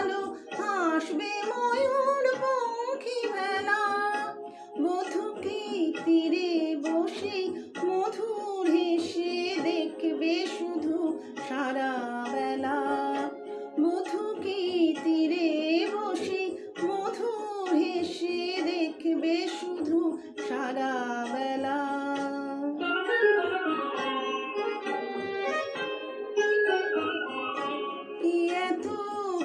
আলো হাসবে ময়ূর পঙ্খী ভেলা। বধূকে তীরে বসে মধুর হেসে দেখবে শুধু সারা বেলা। বধূকে তীরে বসে মধুর হেসে দেখবে শুধু সারা বেলা। এত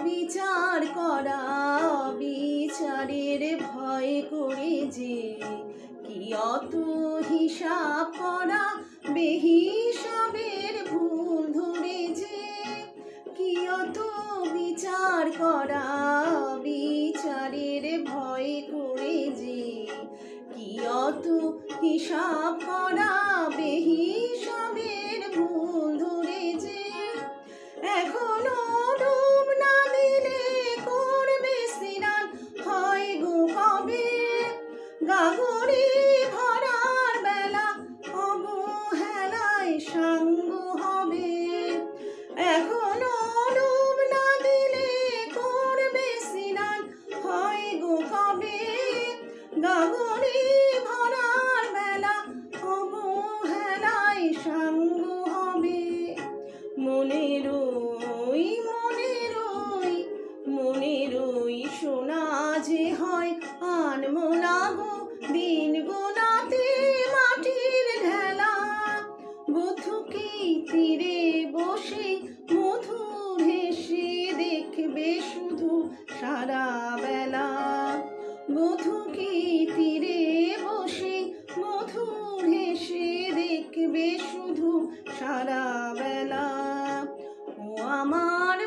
বিচার করা বিচারের ভয় করে যে, কি অত হিসাব করা বেহিসাবের ভুল ধরে যে। কি অত বিচার করা বিচারের ভয় করে যে, কি অত হিসাব করা বেহিসাবের ভুল ধরে যে। এখনো ডুব না দিলে করবে স্নান হয় গো কবে। গাগরে ভরার বেলা অবহেলায় সাঙ্গ হবে। এখনো ডুব না দিলে করবে স্নান হয় গো কবে। গাগরে ভরার বেলা অবহেলায় সাঙ্গ হবে। মনেরই সোনা যে হয় আনমো না গো দিন গোনাতে মাটির ঢেলা। বধূকে তীরে বসে মধুর হেসে দেখবে শুধু সারা বেলা। বধূকে তীরে বসে মধুর হেসে দেখবে শুধু সারা বেলা। ও আমার